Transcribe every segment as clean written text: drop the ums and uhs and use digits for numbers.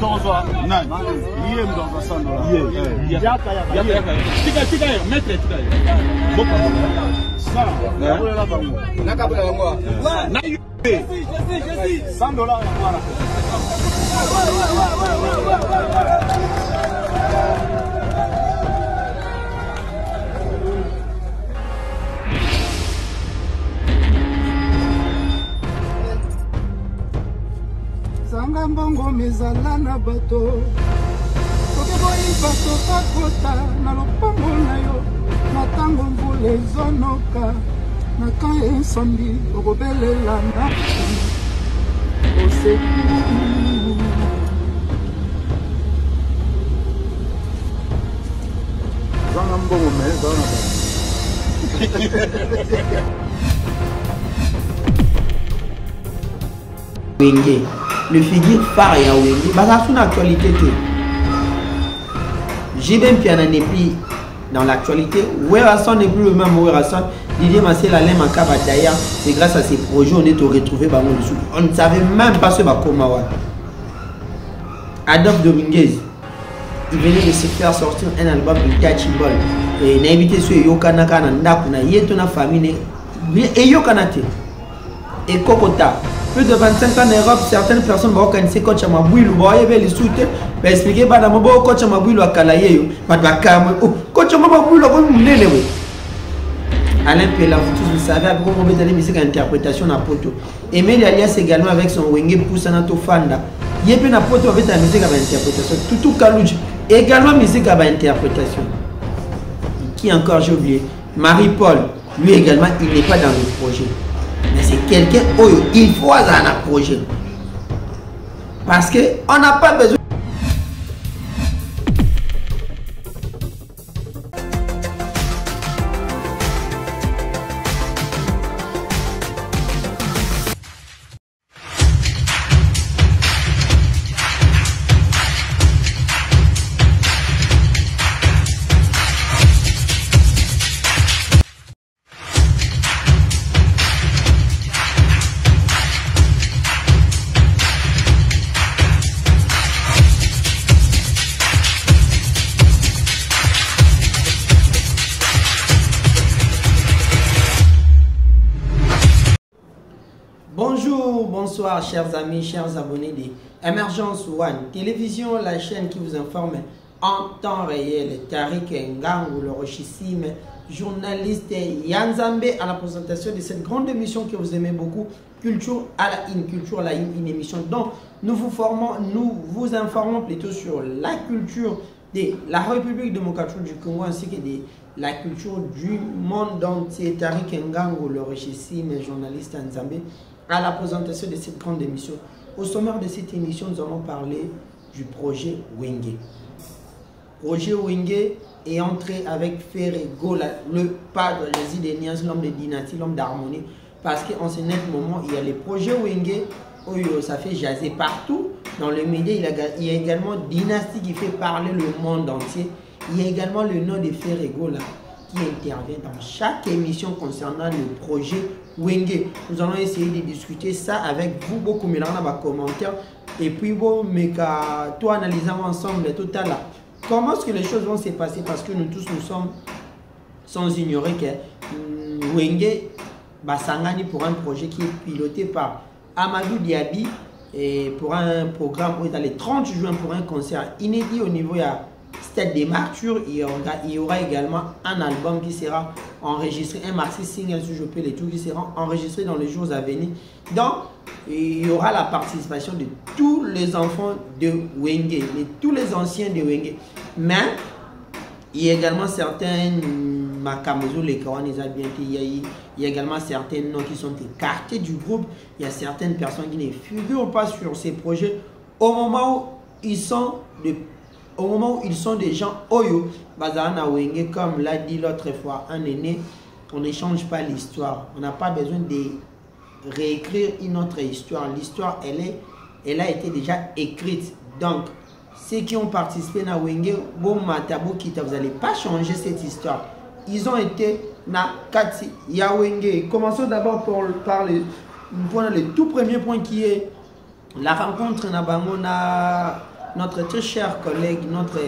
Mdonzo. Nani? Iye Mdonzo sana. Iye. Yaka. Tika maître tika. Boka. Ça. Nakabula bango. Nakabula bango. Na yu. $100 voilà. Sanga mbongo mezala na bato Kokeboyi bato kakota na lopango na yo Matango mbule ezonoka Na kan ensambi okobelela na Oseku Sanga mbongo mezala na bato Wenge, le figure phare ya Wenge, bah ça une actualité. J'ai bien piano n'est plus dans l'actualité. Werrason n'est plus le même Werrason. Didier Massé la lème en cabane d'ailleurs. C'est grâce à ces projets on est retrouvé par mon dessous. On ne savait même pas ce Bakomawa. Adolphe Dominguez, il venait de se faire sortir un album de Tachi Ball. Et il a invité sur Yokanaka Nandakuna, Yetona famille, et Yokanate. Et Kokota. Plus de 25 ans en Europe, certaines personnes vont connaître coach à Mabouilou, vont les soutenir, pour expliquer que mon coach à Mabouilou à Kalaye, coach à Mabouilou, Alain Pella, vous savez, après on met dans les musiques interprétation à Poto. Emile Alias également avec son Wenge Poussanato Fanda. Il y a une Poto avec la musique à interprétation. Toutou Kalouj, également musique à interprétation. Qui encore, j'ai oublié? Marie-Paul, lui également, il n'est pas dans le projet. Mais c'est quelqu'un où il faut avoir un projet. Parce qu'on n'a pas besoin. Bonjour, bonsoir chers amis, chers abonnés de Emergence One Télévision, la chaîne qui vous informe en temps réel. Tariq Ngango, le rochissime journaliste Yanzambe à la présentation de cette grande émission que vous aimez beaucoup, Culture à la In. Culture à la In, une émission dont nous vous informons plutôt sur la culture de la République démocratique du Congo ainsi que de la culture du monde entier. Tariq Ngango, le rochissime journaliste Yanzambe à la présentation de cette grande émission. Au sommaire de cette émission, nous allons parler du projet Wenge. Projet Wenge est entré avec Ferrego, le padre, les Nias, l'homme de dynastie, l'homme d'harmonie. Parce qu'en ce net moment, il y a les projets Wenge, où ça fait jaser partout. Dans le média, il y a également Dynastie qui fait parler le monde entier. Il y a également le nom de Ferrego là, qui intervient dans chaque émission concernant le projet Wenge. Nous allons essayer de discuter ça avec vous, beaucoup de commentaires. Et puis, bon, mais tout analysons ensemble tout à l'heure. Comment est-ce que les choses vont se passer? Parce que nous tous, nous sommes sans ignorer que Wenge Basangani pour un projet qui est piloté par Amadou Diaby et pour un programme où il est le 30 juin pour un concert inédit au niveau de Stade des Martyrs. Il y aura également un album qui sera enregistré, un maxi single si je peux les tout qui sera enregistré dans les jours à venir. Donc il y aura la participation de tous les enfants de Wenge, tous les anciens de Wenge. Mais il y a également certains Makamozo, les Kawanisa bien, il y a également certains noms qui sont écartés du groupe. Il y a certaines personnes qui ne figurent pas sur ces projets au moment où ils sont des gens Oyo, Bazana Wenge, comme l'a dit l'autre fois, un aîné, on n'échange pas l'histoire. On n'a pas besoin de réécrire une autre histoire. L'histoire, elle a été déjà écrite. Donc, ceux qui ont participé à Wenge, bon Matabo Kita, vous n'allez pas changer cette histoire. Ils ont été na Kati Yawenge. Commençons d'abord par le tout premier point qui est la rencontre na notre très cher collègue, notre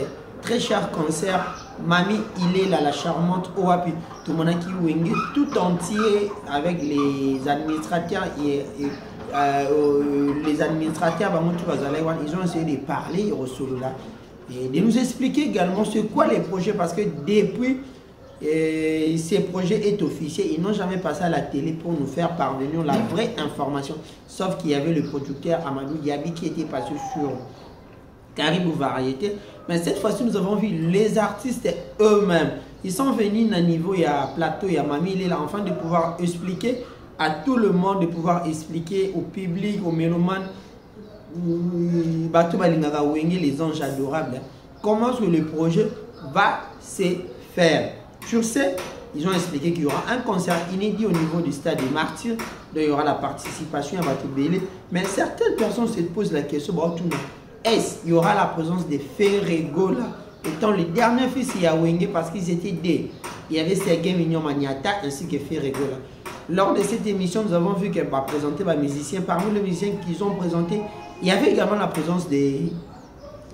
très cher concert, Mami Ilela, la charmante Oapi, tout le monde qui Wenge, tout entier avec les administrateurs et les administrateurs, ils ont essayé de parler au Solola et de nous expliquer également c'est quoi les projets, parce que depuis ces projets est officiel, ils n'ont jamais passé à la télé pour nous faire parvenir la vraie information, sauf qu'il y avait le producteur Amadou Diaby qui était passé sur Caribou Variété. Mais cette fois-ci, nous avons vu les artistes eux-mêmes. Ils sont venus à niveau, il y a plateau, il y a Mami, il est là, enfin de pouvoir expliquer à tout le monde, de pouvoir expliquer au public, aux mélomanes, les anges adorables, comment est-ce que le projet va se faire. Sur ce, ils ont expliqué qu'il y aura un concert inédit au niveau du stade des Martyrs, donc il y aura la participation à Batubélé. Mais certaines personnes se posent la question, est-ce qu'il y aura la présence des Ferregola, étant les derniers fils de Yawenge, parce qu'ils étaient deux. Il y avait Sergei Mignon Maniata ainsi que Ferregola. Lors de cette émission, nous avons vu qu'elle va présenter les musiciens. Parmi les musiciens qu'ils ont présentés, il y avait également la présence de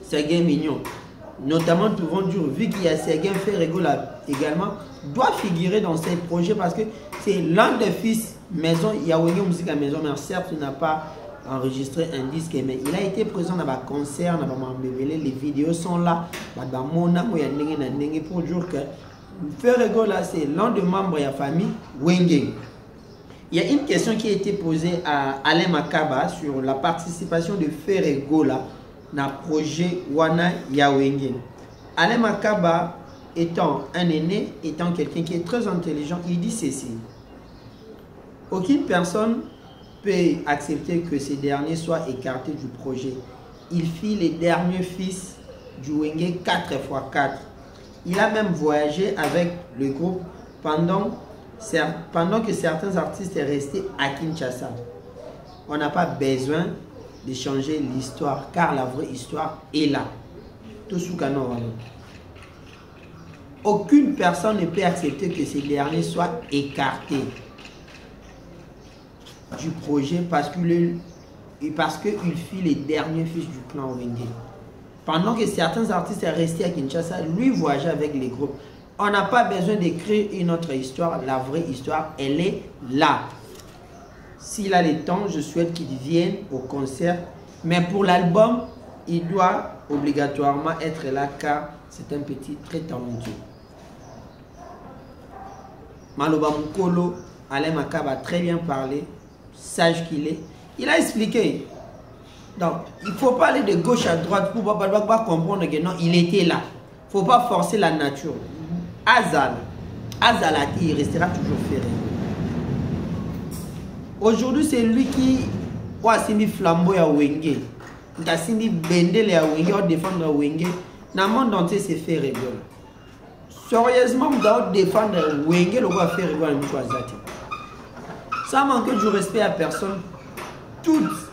Sergei Mignon. Notamment, nous pouvons dire, vu qu'il y a Sergei Ferregola également, doit figurer dans ce projet parce que c'est l'un des fils maison, Yawenge Musique à Maison, mais certes, il n'a pas enregistré un disque, mais il a été présent dans un concert, les vidéos sont là, pour dire que Ferregola, c'est l'un des membres de la famille Wenge. Il y a une question qui a été posée à Alain Makaba sur la participation de Ferregola dans le projet Wana Yawenge. Alain Makaba, étant un aîné, étant quelqu'un qui est très intelligent, il dit ceci: aucune personne peut accepter que ces derniers soient écartés du projet. Il fit les derniers fils du Wenge 4x4. Il a même voyagé avec le groupe pendant que certains artistes sont restés à Kinshasa. On n'a pas besoin de changer l'histoire, car la vraie histoire est là. Tout ce qu'on a. Aucune personne ne peut accepter que ces derniers soient écartés du projet parce qu'il fit les derniers fils du clan Wenge. Pendant que certains artistes sont restés à Kinshasa, lui voyageait avec les groupes. On n'a pas besoin d'écrire une autre histoire. La vraie histoire, elle est là. S'il a le temps, je souhaite qu'il vienne au concert. Mais pour l'album, il doit obligatoirement être là car c'est un petit très talentueux. Maloba Mukolo, Alain Makaba a très bien parlé, sage qu'il est. Il a expliqué. Donc, il ne faut pas aller de gauche à droite pour pas comprendre que non, il était là. Il ne faut pas forcer la nature. Azal a dit, il restera toujours ferré. Aujourd'hui, c'est lui qui a signé flambeau à Wenge. Il a signé bendel à Wenge, il défendre Wenge. Dans le monde entier, c'est fait rigoler. Sérieusement, vous devez défendre Wenge, le roi fait rigoler. Sans manquer du respect à personne, toutes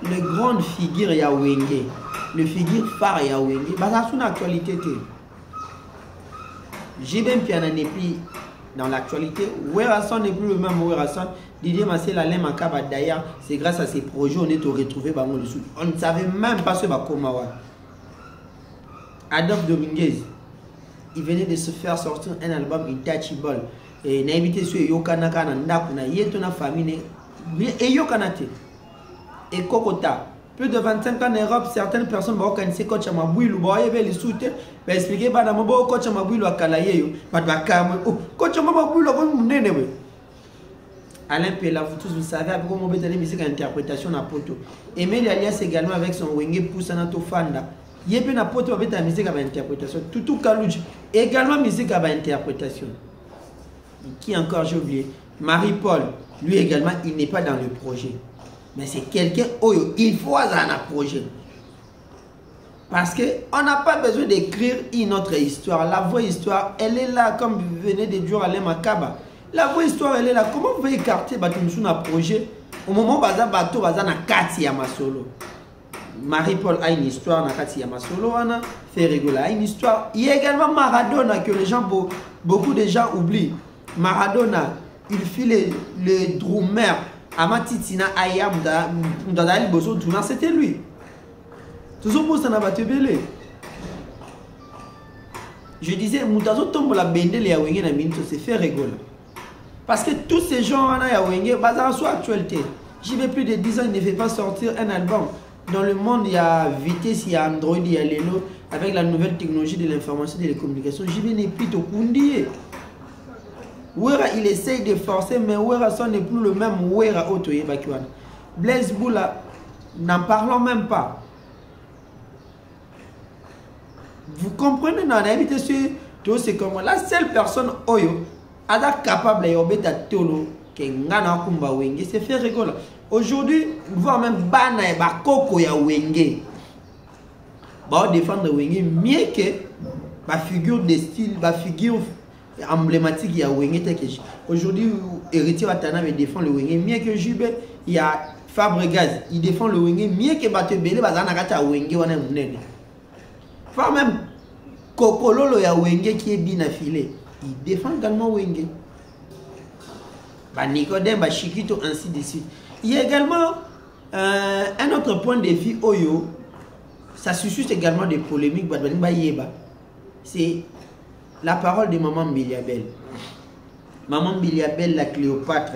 les grandes figures ya Wenge, les figures phares ya Wenge, c'est une actualité. Jibem Piana n'est plus dans l'actualité. Werasson n'est plus le même Werasson. Didier Massel, Alain Makaba, d'ailleurs, c'est grâce à ces projets on est retrouvé dans le sud. On ne savait même pas ce Bakomawa. Adolphe Dominguez, il venait de se faire sortir un album Intouchable. Et il a invité sur Yokanaka, Nandakuna, Yetona famille, et Yokanate. Et Kokota. Plus de 25 ans en Europe, certaines personnes vont organiser coach à Mabouilou, les soutiens, mais expliquer que je coach à Mabouilou à Kalaye, coach à Mabouilou à Alain Pella, vous tous vous savez, avec comment on musique à interprétation à Poto. Emile Alias également avec son Wenge Poussanato Fanda. Yépe na Poto avec la musique à interprétation. Toutou Kalouj également musique à interprétation. Qui encore j'ai oublié? Marie-Paul, lui également, il n'est pas dans le projet. Mais c'est quelqu'un, il faut avoir un projet. Parce qu'on n'a pas besoin d'écrire une autre histoire. La vraie histoire, elle est là, comme vous venez de dire Alain Makaba. La vraie histoire, elle est là. Comment vous pouvez écarter un projet au moment où vous avez un Kati Yamasolo? Marie-Paul a une histoire dans Kati Yamasolo, Ferregola a une histoire. Il y a également Maradona que les gens, beaucoup de gens oublient. Maradona, il fit le drummer. Amatitina Ayam Boso Tuna, c'était lui. Je disais, Moutazo tombe la bendele ya wenge na minute, c'est fait rigoler. Parce que tous ces gens ya wenge, bazar soit actualité. J'y vais plus de 10 ans, il ne fait pas sortir un album. Dans le monde, il y a vitesse, il y a Android, il y a Leno, avec la nouvelle technologie de l'information et de la communication. J'y vais n'est plus au Kundi. Ouera, il essaye de forcer, mais Ouera, ça n'est plus le même Ouera Otoye Bakiwan. Blaise Boula, n'en parlons même pas. Vous comprenez, dans la vie, c'est comme la seule personne Oyo, ada capable de obéir tolo, que ngana kumba wenge, c'est fait rigoler. Aujourd'hui, voire même bana et bakoko ya wenge. Bah défendre wenge mieux que ma figure de style, ma figure emblématique ya wenge tel que aujourd'hui héritier Watana me défend le wenge mieux que Jube, il y a Fabregas, il défend le wenge mieux que Batebele bazana kata wenge wana munene. Voire même Kokololo ya wenge qui est bien affilé, il défend également wenge. Bah Nicodème, bah Chiquito, ainsi de suite. Il y a également un autre point de vue Oyo, ça suscite également des polémiques. C'est la parole de Maman Biliabel. Maman Biliabel, la Cléopâtre.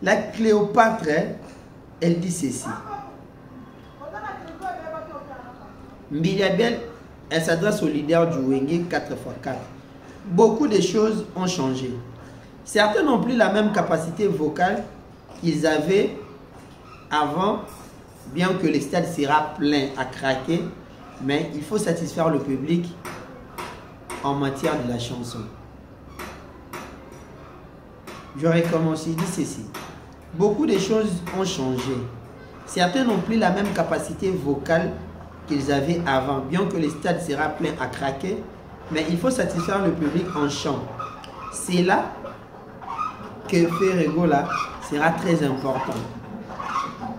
La Cléopâtre, elle dit ceci. Biliabel, elle s'adresse aux leaders du Wenge 4x4. Beaucoup de choses ont changé. Certains n'ont plus la même capacité vocale qu'ils avaient avant, bien que le stade sera plein à craquer, mais il faut satisfaire le public en matière de la chanson. J'aurais commencé, dit ceci. Beaucoup de choses ont changé. Certains n'ont plus la même capacité vocale qu'ils avaient avant, bien que le stade sera plein à craquer, mais il faut satisfaire le public en chant. C'est là que Ferregola sera très important,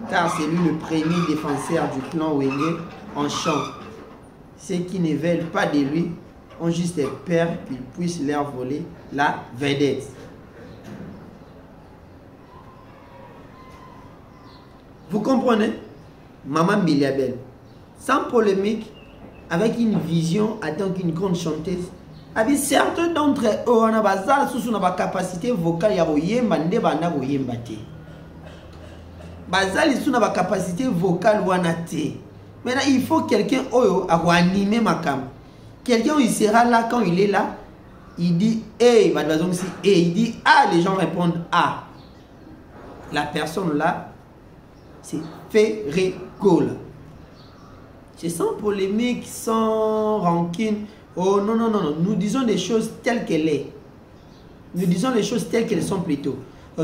car c'est lui le premier défenseur du clan Wenge en chant. Ceux qui ne veulent pas de lui ont juste peur qu'il puisse leur voler la vedette. Vous comprenez? Maman Biliabel, sans polémique, avec une vision en tant qu'une grande chanteuse, avec certains d'entre eux, on a une capacité vocale ya oyemba nde banda oyemba te. Bazali sous na capacité vocale wana te. Maintenant, il faut quelqu'un oyo a animer ma cam. Quelqu'un il sera là quand il est là, il dit hey, il dit ah, les gens répondent ah. La personne là, c'est Ferregola. C'est sans polémique, sans rancune. Oh non, non, non, non. Nous disons les choses telles qu'elles sont. Nous disons les choses telles qu'elles sont plutôt. Vous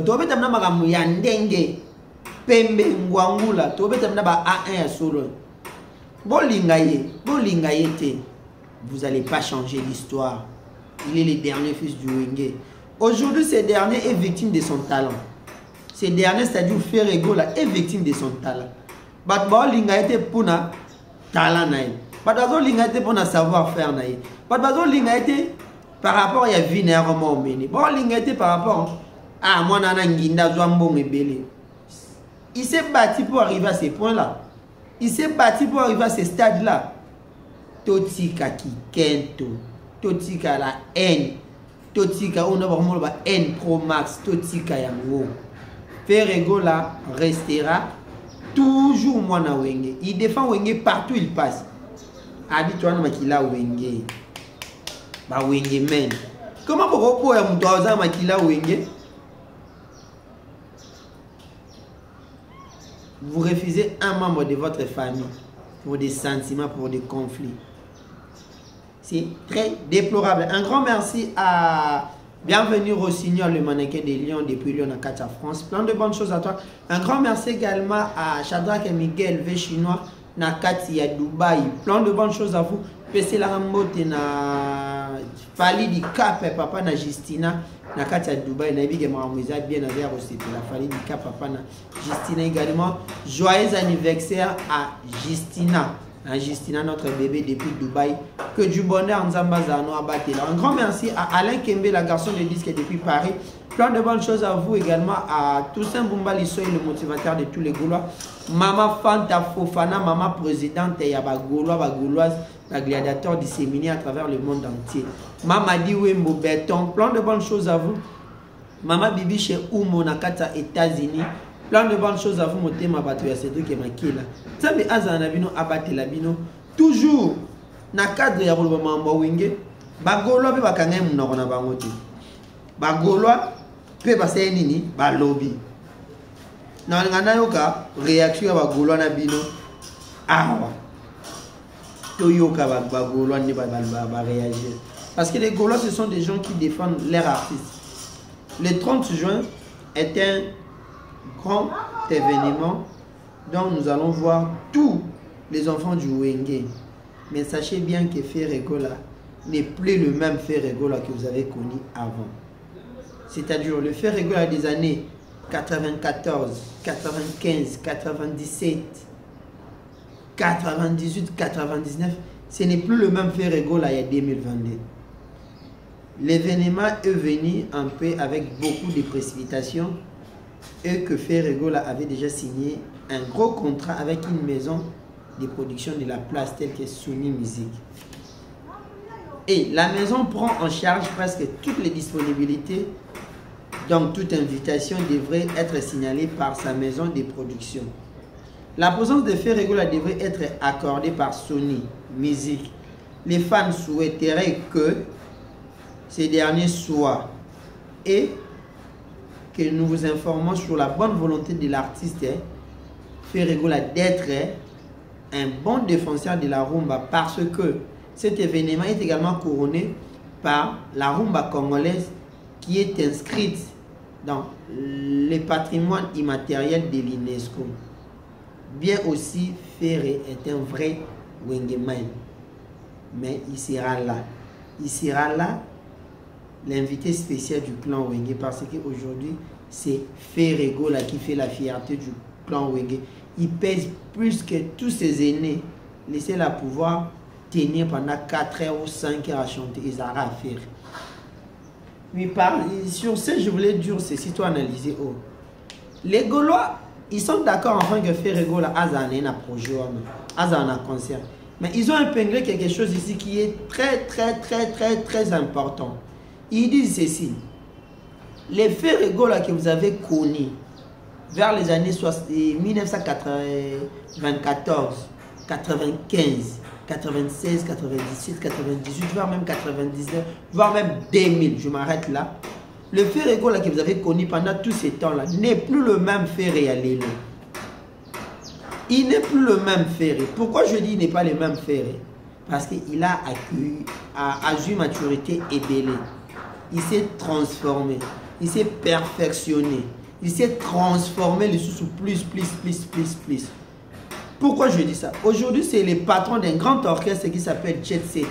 allez pas changer l'histoire. Il est le dernier fils du Wenge. Aujourd'hui, ce dernier est victime de son talent. Ce dernier, c'est-à-dire Ferregola, est victime de son talent. Batbo linga été pour na talent naï. Batbo linga été pour na savoir-faire naï. Batbo linga été par rapport à vie néanmoins mené. Bon linga été par rapport à moi nana nginda zwambo mebele. Il s'est battu pour arriver à ces points-là. Il s'est battu pour arriver à ce stade-là. Totika qui kento, Totika la haine, Totika on a vraiment la haine pro max, Totika yango. Ferregola restera toujours mwana Wenge. Il défend Wenge partout il passe. Habitué na makila Wenge. Ba Wenge men. Comment pour po ya mtu aza makila Wenge? Vous refusez un membre de votre famille pour des sentiments, pour des conflits. C'est très déplorable. Un grand merci à Bienvenue Rossignol, le mannequin des Lions depuis Lyon à Katia France. Plein de bonnes choses à toi. Un grand merci également à Shadrach et Miguel V chinois na Katia Dubaï. Plein de bonnes choses à vous. PC la Rambote na Fali di Cap papa na Justina na Katia Dubaï na Big Maramouza bien avec aussi la Fali di Cap papa na Justina également. Joyeux anniversaire à Justina. Justina, notre bébé depuis Dubaï. Que du bonheur, Nzamba Zano Abatela. Un grand merci à Alain Kembe, la garçon de disque depuis Paris. Plein de bonnes choses à vous également, à Toussaint Bumba Lissoy, le motivateur de tous les Gaulois. Maman Fanta Fofana, maman présidente, il y a des Gauloises, la gladiateur disséminés à travers le monde entier. Mamadi Wembo Béton, plein de bonnes choses à vous. Maman Bibi chez Oumo Nakata, États-Unis. Plein de bonnes choses à vous, Motema Batoya, c'est tout qui est marqué là. Sabi Azanabino, Abatelabino, toujours, na cadre ya Rolba Mawinge, Bagolo, Bakangem, Nona Bangoti. Bagolo, Pe Basé Nini, Balobi. Nana Yoka, réaction à Bagolo Nabino, Awa. Toyoka Bagolo, ne va réagir. Parce que les Gaulois, ce sont des gens qui défendent leurs artistes. Le 30 juin est un grand événement dont nous allons voir tous les enfants du Wenge. Mais sachez bien que Ferregola n'est plus le même Ferregola que vous avez connu avant. C'est-à-dire le Ferregola des années 94, 95, 97, 98, 99, ce n'est plus le même Ferregola il y a 2022. L'événement est venu un peu avec beaucoup de précipitations et que Ferregola avait déjà signé un gros contrat avec une maison de production de la place telle que Sony Music. Et la maison prend en charge presque toutes les disponibilités, donc toute invitation devrait être signalée par sa maison de production. La présence de Ferregola devrait être accordée par Sony Music. Les fans souhaiteraient que ces derniers soient et que nous vous informons sur la bonne volonté de l'artiste Ferregola d'être un bon défenseur de la rumba parce que cet événement est également couronné par la rumba congolaise qui est inscrite dans le patrimoine immatériel de l'UNESCO. Bien aussi, Ferré est un vrai Wengeman. Mais il sera là. Il sera là, l'invité spécial du clan Wenge, parce qu'aujourd'hui, c'est Ferregola qui fait la fierté du clan Wenge. Il pèse plus que tous ses aînés. Laissez-la pouvoir tenir pendant 4 heures ou 5 heures à chanter. Ils auront à faire. Mais sur ce, je voulais dire ceci, toi analyser. Oh. Les Gaulois, ils sont d'accord enfin que Ferregola a un projet, a un concert. Mais ils ont épinglé quelque chose ici qui est très important. Ils disent ceci. Les Ferregola que vous avez connus vers les années 1994, 95, 96, 97, 98, voire même 99, voire même 2000, je m'arrête là. Le Ferregola que vous avez connu pendant tous ces temps-là n'est plus le même Ferré à l'élo. Il n'est plus le même Ferré. Pourquoi je dis qu'il n'est pas le même Ferré? Parce qu'il a accueilli, a eu maturité et délai. Il s'est transformé, il s'est perfectionné, il s'est transformé le sous plus. Pourquoi je dis ça? Aujourd'hui, c'est le patron d'un grand orchestre qui s'appelle Jet Set.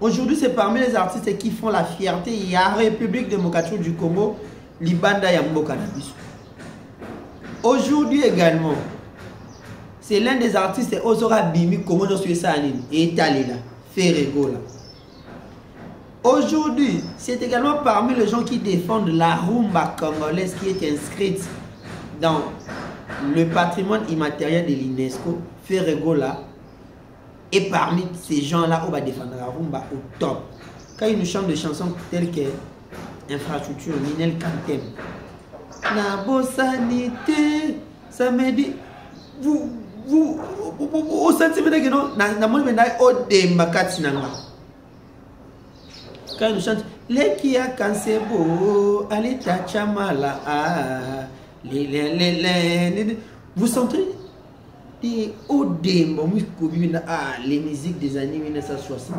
Aujourd'hui, c'est parmi les artistes qui font la fierté. Il y a la République démocratique du Congo, Libanda Yambo Cannabis. Aujourd'hui également, c'est l'un des artistes Ozora Bimi, Komodo Suissanine, et Italien, Ferregola. Aujourd'hui, c'est également parmi les gens qui défendent la rumba congolaise qui est inscrite dans le patrimoine immatériel de l'UNESCO. Ferregola est parmi ces gens-là où on va défendre la rumba au top. Quand il nous chante des chansons telles que Infrastructure, Ninel Kantem, La Bossanité, ça me dit, vous sentez que non, quand il nous chante, les qui a Kansebo, allez Tachamala, vous sentez les musiques des années 1960,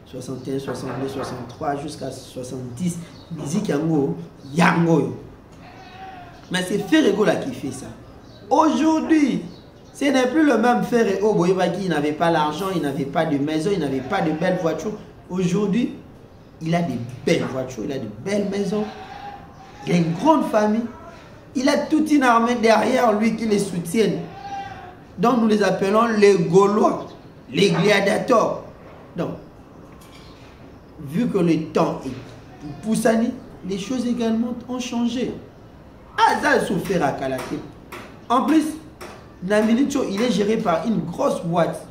61, 62, 63 jusqu'à 70, musique yango. Mais c'est Ferregola qui fait ça. Aujourd'hui, ce n'est plus le même Ferregola. Boyebaki, il n'avait pas l'argent, il n'avait pas de maison, il n'avait pas de belles voitures. Aujourd'hui, il a de belles voitures, il a de belles maisons, il a une grande famille. Il a toute une armée derrière lui qui les soutiennent. Donc nous les appelons les Gaulois, les gladiateurs. Donc, vu que le temps est poussani, les choses également ont changé. Ah, ça a souffert à Kalaté. En plus, Namilicho, il est géré par une grosse boîte,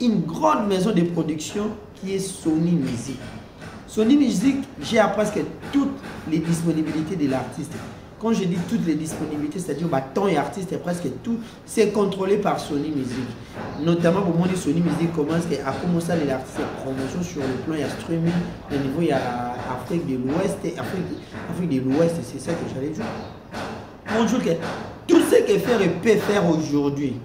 une grande maison de production qui est Sony Music. Sony Music gère presque toutes les disponibilités de l'artiste. Quand je dis toutes les disponibilités, c'est-à-dire temps et artiste, presque tout, c'est contrôlé par Sony Music. Notamment pour moi, Sony Music commence à commencer à l'artiste promotion sur le plan, il y a streaming, au niveau il y a Afrique de l'Ouest, Afrique de l'Ouest, c'est ça que j'allais dire. Bonjour, tout ce que Ferré peut faire aujourd'hui,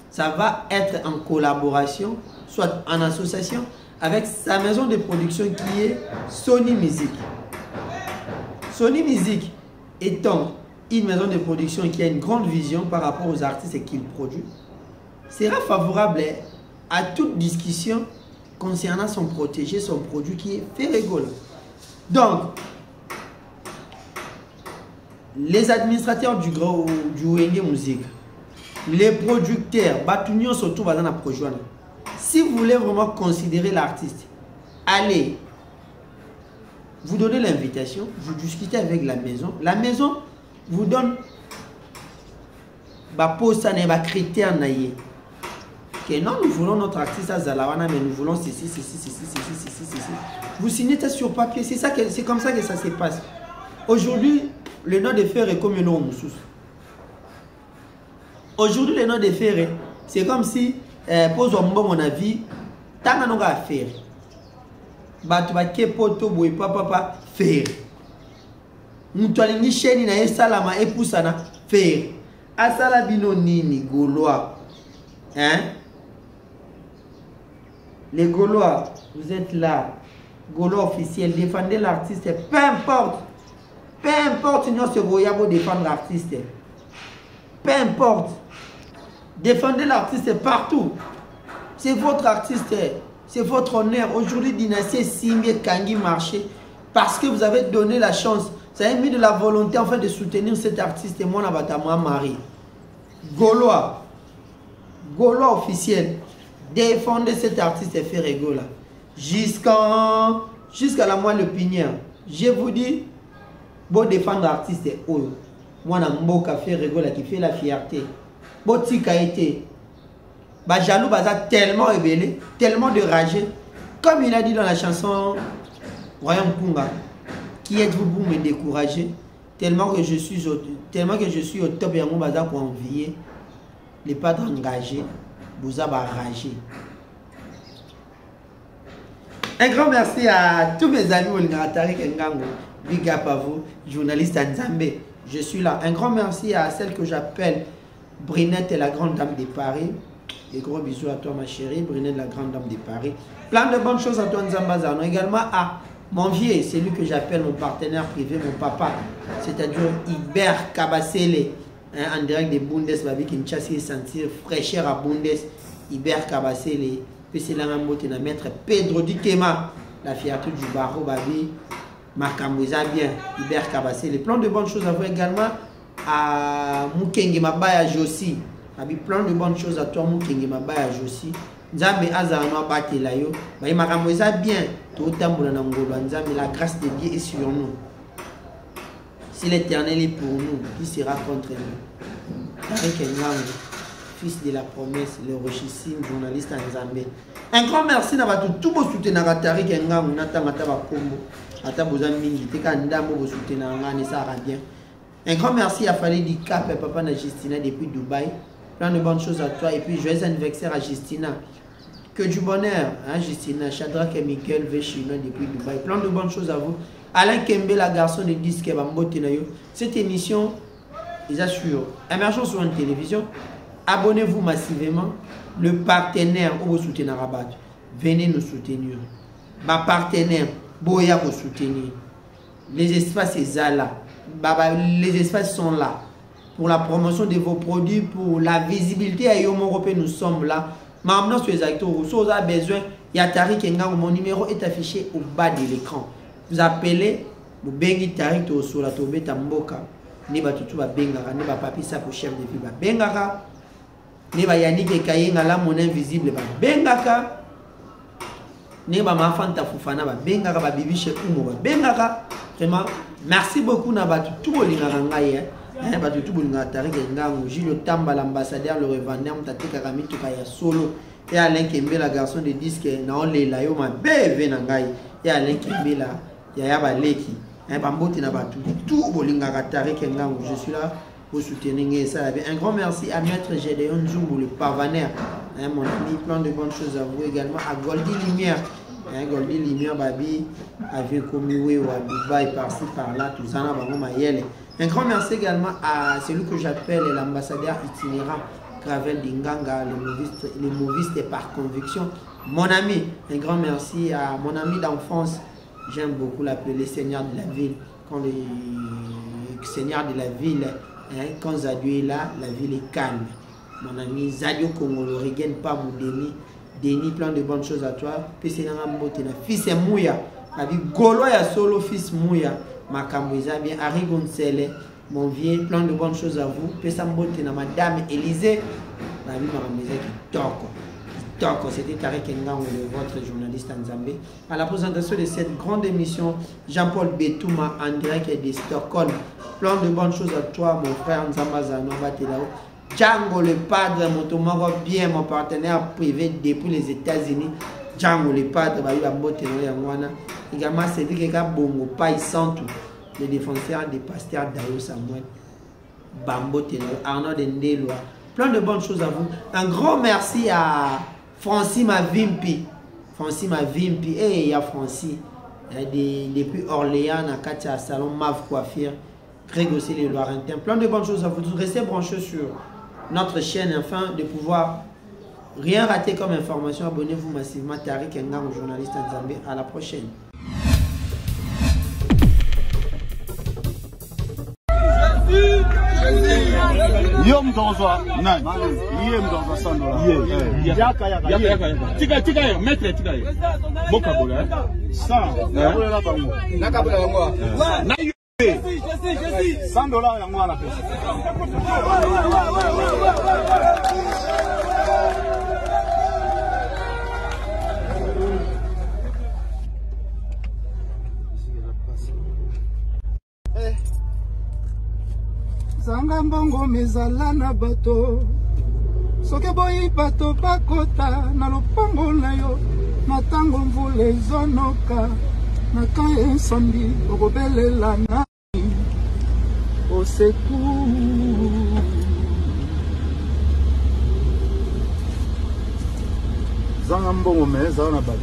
ça va être en collaboration, soit en association, avec sa maison de production qui est Sony Music. Sony Music étant une maison de production qui a une grande vision par rapport aux artistes qu'il produit, sera favorable à toute discussion concernant son protégé, son produit qui est Ferrégol. Donc, les administrateurs du ONG Musique, les producteurs, surtout si vous voulez vraiment considérer l'artiste, allez, vous donnez l'invitation, vous discutez avec la maison vous donne critère que non, nous voulons notre artiste à Zalawana, mais nous voulons ceci. Vous signez ça sur papier, c'est comme ça que ça se passe. Aujourd'hui, le nom de Ferré est comme un nom Moussous. Aujourd'hui, le nom de Ferré, c'est comme si, pour mon avis, tant qu'on a faire. Poto boy papa faire mutwalingi sheni na salama epusana faire asala bino nini Gaulois, hein? Les Gaulois, vous êtes là, Gaulois officiel, défendez l'artiste, peu importe nous se voyons pour défendre l'artiste, peu importe, défendez l'artiste partout, c'est votre artiste. C'est votre honneur. Aujourd'hui, Dynastie Simbié Kangi marché parce que vous avez donné la chance. Vous avez mis de la volonté en fait de soutenir cet artiste. Et moi, moi, Marie. Gaulois officiel. Défendez cet artiste et faire rigoler. Jusqu'à la moelle opinion. Je vous dis, bon défendre l'artiste et oh. Moi, je mboka faire rigoler qui fait la fierté. Bon tika été. Jaloux baza tellement ébélé, tellement de ragé, comme il a dit dans la chanson Royaume Kunga, qui êtes-vous pour me décourager, tellement que je suis au top et mon baza pour envier, les pas engagés, vous avez ragé. Un grand merci à tous mes amis Tarik Ngango, big up à vous, journaliste à Nzambé. Je suis là. Un grand merci à celle que j'appelle Brinette et la grande dame de Paris. Des gros bisous à toi ma chérie, Brinette la grande dame de Paris. Plein de bonnes choses à toi Nzambazano. Également à mon vieux, c'est lui que j'appelle mon partenaire privé, mon papa. C'est-à-dire Hubert Kabasele, en direct de Bundes, Babi Kinshasa, sentir fraîcheur à Bundes. Hubert Kabasele, puis c'est la même beauté de maître Pedro Dikema, la fierté du barreau Babi. Makamboza bien, Hubert Kabasele. Plein de bonnes choses à vous également à Mukenge Mabaya Jossi. Plein de bonnes choses à toi, Mukenge Mabaya Jossi. Nzambe azano batela yo. Ba makamboza bien. Tout tambola na ngolo Nzambe, la grâce de Dieu est sur nous. Si l'Éternel est pour nous, qui sera contre nous? Tarik Ngango, fils de la promesse, le richissime journaliste Nzambe. Un grand merci à tout le soutien à Tarik Ngango, Natanga Tabakombo. Un grand merci à Fali Dikap et papa na Justina depuis Dubaï. Plein de bonnes choses à toi et puis joyeux anniversaire à Justina. Que du bonheur, hein, Justina. Shadrach et Michael Vechino depuis Dubaï. Plein de bonnes choses à vous. Alain Kembe, la garçon de disque Bambotenayo. Cette émission est sur Émergence sur une télévision. Abonnez-vous massivement. Le partenaire où vous soutenez Rabat. Venez nous soutenir. Ma partenaire. Boya pour soutenir. Les espaces sont là. Les espaces sont là. Pour la promotion de vos produits, pour la visibilité à Yomo Européen, nous sommes là. Maintenant, sur les acteurs, si vous avez besoin, il y a Tarik Ngango, mon numéro est affiché au bas de l'écran. Vous appelez, vous bengez Tarik sur la Tobé Tamboka. ne batutu babengaka ne bapapi sapo chef de ville babengaka ne bayanike kayenga la mon invisible babengaka ne bamafanta fufana babengaka babibishe umo babengaka. Vraiment merci beaucoup na batutu bolingaka ngai batutu bolingaka Tariki Ngango Gilles Tamba l'ambassadeur le revendeur mtateka kamituka ya solo et Alain Kembela garçon de disque na olela yo mabeve na ngai et Alain Kembela ya baleki bambote na batutu bolingaka Tariki Ngango. Je suis là pour soutenir ça. Un grand merci à Maître Gédéon Zumbu le pavaner, mon ami, plein de bonnes choses à vous également. À Goldie Lumière, Goldie Lumière babi avec Komiwe ou à Dubaï par-ci par-là, tout ça. Un grand merci également à celui que j'appelle l'ambassadeur itinérant Gravel Dinganga, le mouviste par conviction. Mon ami, un grand merci à mon ami d'enfance, j'aime beaucoup l'appeler le Seigneur de la ville. Quand le Seigneur de la ville, quand Zadio est là, la ville est calme. Mon ami Zadio Congo, le regagne pas mon Denis, plein de bonnes choses à toi. Puis fils et Mouya, la vie Gaulois ya solo fils Mouya, Makamouza bien, Harry Gonzele, mon vieux, plein de bonnes choses à vous. Puis ça na madame Élysée, la vie Makamouza qui toko. C'était Tariki Ngango, votre journaliste en Zambie. À la présentation de cette grande émission, Jean-Paul Betouma en direct de Stockholm. Plein de bonnes choses à toi, mon frère Nzambazano Batelao. Django le padre, mon bien, mon partenaire privé depuis les États-Unis. Django le padre, également Cédric Bongo, Paï Santou, le défenseur des pasteurs Dayo Samuel. Bambo Telo, Arnaud Ndeloa. Plein de bonnes choses à vous. Un grand merci à Francis Mavimpi. Et il y a Francis depuis Orléans, à Katia Salon Mav Coiffure, Greg aussi les Loirentains. Plein de bonnes choses à vous. Restez branchés sur notre chaîne afin de pouvoir rien rater comme information. Abonnez-vous massivement. Tariki Ngango, journaliste en Zambie. À la prochaine. Yom Donzoa, nan. Yom Donzoa Sandola. Yaka. Tika, maître Tika. Bokabola. Ça. Nakabola bango. Nakabola bango. Na yube. Sandola yango ala pesa. Zanga mbongo mezala na bato soke boyi bato bakota na lopango na yo na tango mvula ezonoka na ka ensambi okobelela nani oseku zanga mbongo mezala na bato